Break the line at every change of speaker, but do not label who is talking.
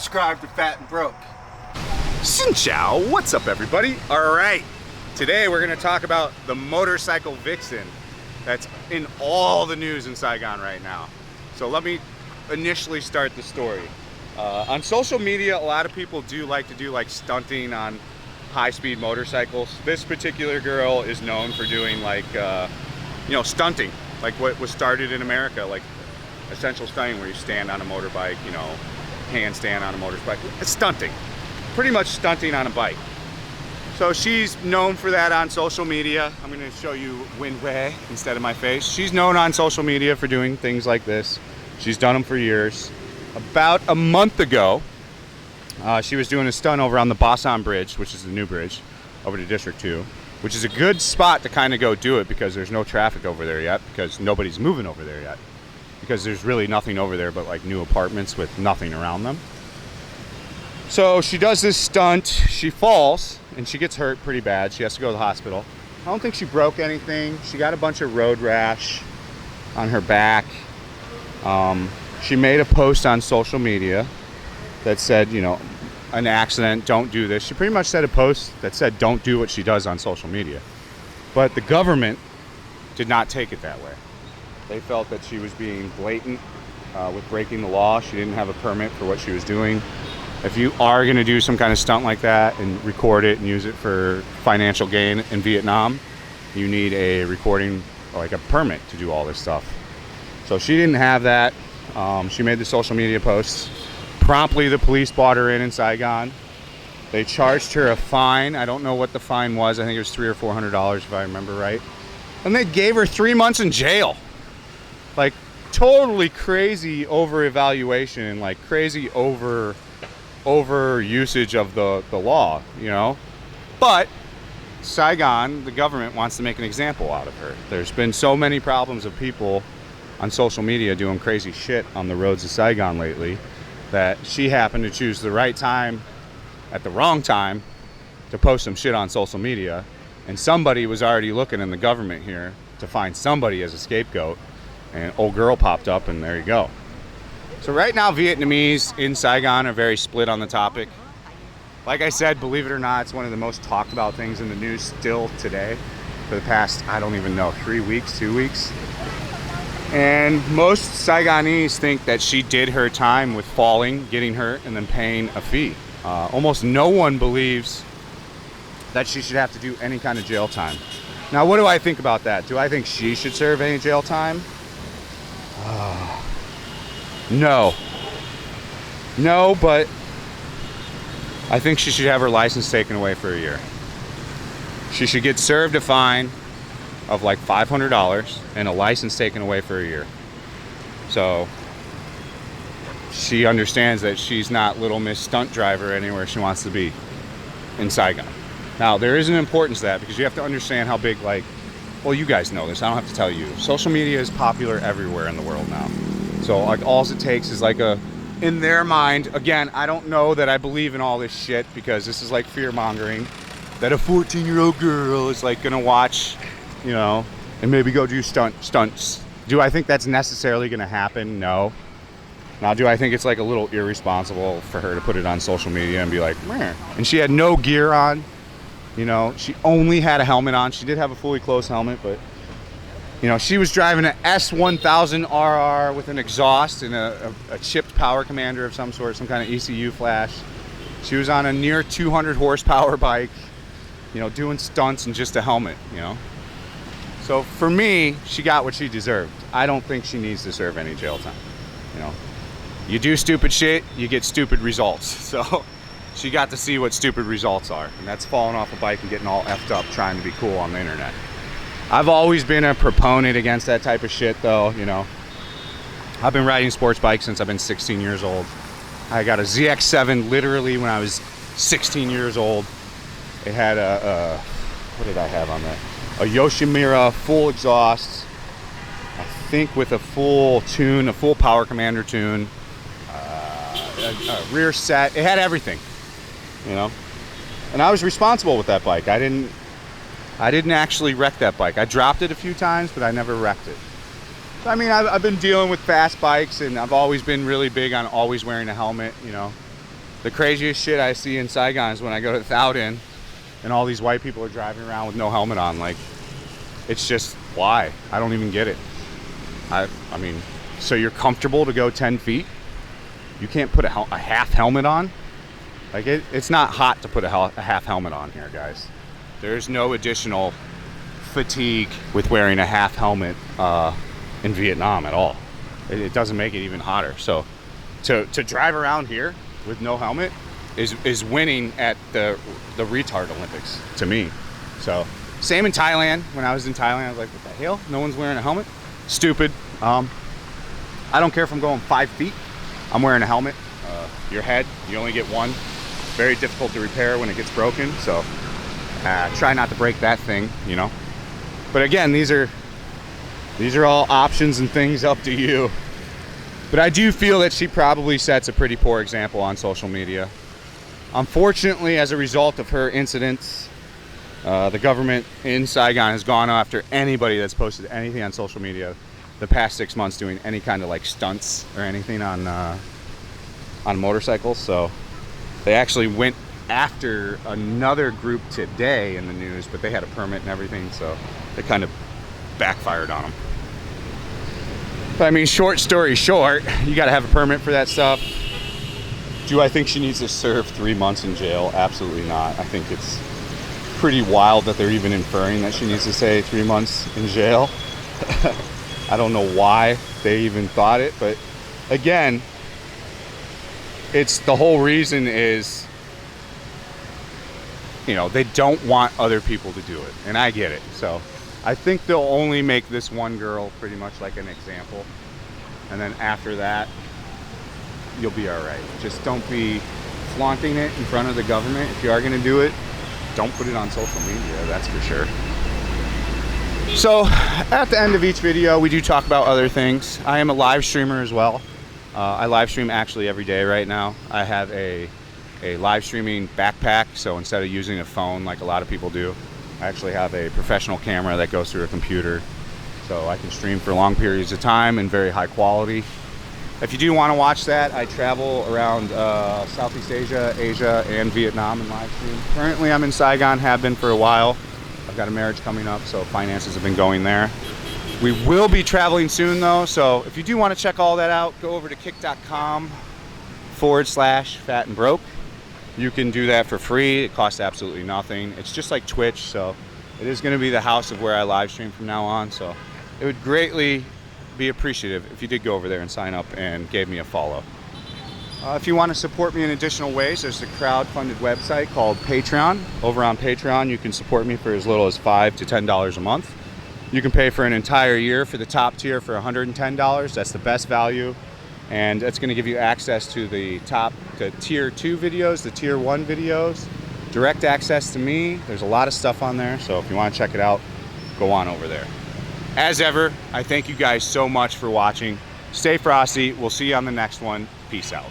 subscribe to Fat and Broke.
Xin Chao, what's up everybody? Alright, today we're going to talk about the motorcycle Vixen that's in all the news in Saigon right now. So let me initially start the story. On social media, a lot of people do like to do like stunting on high-speed motorcycles. This particular girl is known for doing like, stunting, like what was started in America, like essential stunting where you stand on a motorbike, handstand on a motorbike. It's stunting. Pretty much stunting on a bike. So she's known for that on social media. I'm going to show you Win Wei instead of my face. She's known on social media for doing things like this. She's done them for years. About a month ago, she was doing a stunt over on the Basan Bridge, which is the new bridge over to District 2, which is a good spot to kind of go do it because there's no traffic over there yet, because nobody's moving over there yet, because there's really nothing over there but like new apartments with nothing around them. So she does this stunt, she falls, and she gets hurt pretty bad. She has to go to the hospital. I don't think she broke anything. She got a bunch of road rash on her back. She made a post on social media that said, an accident, don't do this. She pretty much said a post that said don't do what she does on social media. But the government did not take it that way. They felt that she was being blatant with breaking the law. She didn't have a permit for what she was doing. If you are going to do some kind of stunt like that and record it and use it for financial gain in Vietnam, you need a recording, like a permit to do all this stuff. So she didn't have that. She made the social media posts. Promptly, the police brought her in Saigon. They charged her a fine. I don't know what the fine was. I think it was $300 or $400 if I remember right. And they gave her 3 months in jail. Like, totally crazy over-evaluation and like crazy over usage of the law, But Saigon, the government wants to make an example out of her. There's been so many problems of people on social media doing crazy shit on the roads of Saigon lately that she happened to choose the right time at the wrong time to post some shit on social media, and somebody was already looking in the government here to find somebody as a scapegoat, and old girl popped up, and there you go. So right now, Vietnamese in Saigon are very split on the topic. Like I said, believe it or not, it's one of the most talked about things in the news still today for the past, I don't even know, 3 weeks, 2 weeks. And most Saigonese think that she did her time with falling, getting hurt, and then paying a fee. Almost no one believes that she should have to do any kind of jail time. Now, what do I think about that? Do I think she should serve any jail time? No, but I think she should have her license taken away for a year. She should get served a fine of like $500 and a license taken away for a year. So she understands that she's not Little Miss Stunt Driver anywhere she wants to be in Saigon. Now, there is an importance to that because you have to understand how big, you guys know this, I don't have to tell you. Social media is popular everywhere in the world now. So all it takes is in their mind, again, I don't know that I believe in all this shit because this is like fear mongering, that a 14-year-old girl is gonna watch, and maybe go do stunts. Do I think that's necessarily gonna happen? No. Now, do I think it's a little irresponsible for her to put it on social media and be like, meh. And she had no gear on, she only had a helmet on. She did have a fully closed helmet, but she was driving an S1000RR with an exhaust and a chipped power commander of some sort, some kind of ECU flash. She was on a near 200 horsepower bike, doing stunts and just a helmet, So for me, she got what she deserved. I don't think she needs to serve any jail time, You do stupid shit, you get stupid results. So she got to see what stupid results are, and that's falling off a bike and getting all effed up trying to be cool on the internet. I've always been a proponent against that type of shit, though, I've been riding sports bikes since I've been 16 years old. I got a ZX7 literally when I was 16 years old. It had what did I have on that? A Yoshimura full exhaust, I think with a full tune, a full power commander tune, a rear set. It had everything, And I was responsible with that bike. I didn't actually wreck that bike. I dropped it a few times, but I never wrecked it. So, I've been dealing with fast bikes, and I've always been really big on always wearing a helmet, The craziest shit I see in Saigon is when I go to Thowden and all these white people are driving around with no helmet on. Like, it's just, why? I don't even get it. I mean, so you're comfortable to go 10 feet? You can't put a half helmet on? Like, it's not hot to put a half helmet on here, guys. There's no additional fatigue with wearing a half helmet in Vietnam at all. It doesn't make it even hotter. So to drive around here with no helmet is winning at the retard Olympics to me. So same in Thailand. When I was in Thailand, I was like, what the hell? No one's wearing a helmet? Stupid. I don't care if I'm going 5 feet. I'm wearing a helmet. Your head, you only get one. Very difficult to repair when it gets broken. So try not to break that thing, you know. But again, these are all options and things up to you. But I do feel that she probably sets a pretty poor example on social media. Unfortunately, as a result of her incidents, the government in Saigon has gone after anybody that's posted anything on social media the past 6 months doing any kind of like stunts or anything on motorcycles. So they actually went after another group today in the news, but they had a permit and everything, so they kind of backfired on them. But I mean, short story short, you got to have a permit for that stuff. Do I think she needs to serve 3 months in jail? Absolutely not. I think it's pretty wild that they're even inferring that she needs to say 3 months in jail. I don't know why they even thought it, but again, it's the whole reason is, you know, they don't want other people to do it, and I get it. So I think they'll only make this one girl pretty much like an example, and then after that you'll be all right. Just don't be flaunting it in front of the government. If you are going to do it, don't put it on social media, that's for sure. So at the end of each video we do talk about other things. I am a live streamer as well. I live stream actually every day right now. I have a live streaming backpack, so instead of using a phone like a lot of people do, I actually have a professional camera that goes through a computer, so I can stream for long periods of time in very high quality. If you do want to watch that, I travel around Southeast Asia, and Vietnam in live stream. Currently I'm in Saigon, have been for a while. I've got a marriage coming up, so finances have been going there. We will be traveling soon though, so if you do want to check all that out, go over to kick.com/fatandbroke. You can do that for free. It costs absolutely nothing. It's just like Twitch, so it is going to be the house of where I live stream from now on. So it would greatly be appreciative if you did go over there and sign up and gave me a follow. If you want to support me in additional ways, there's a crowd-funded website called Patreon. Over on Patreon, you can support me for as little as $5 to $10 a month. You can pay for an entire year for the top tier for $110. That's the best value. And that's going to give you access to the tier 2 videos, the tier 1 videos, direct access to me. There's a lot of stuff on there, so if you want to check it out, go on over there. As ever, I thank you guys so much for watching. Stay frosty. We'll see you on the next one. Peace out.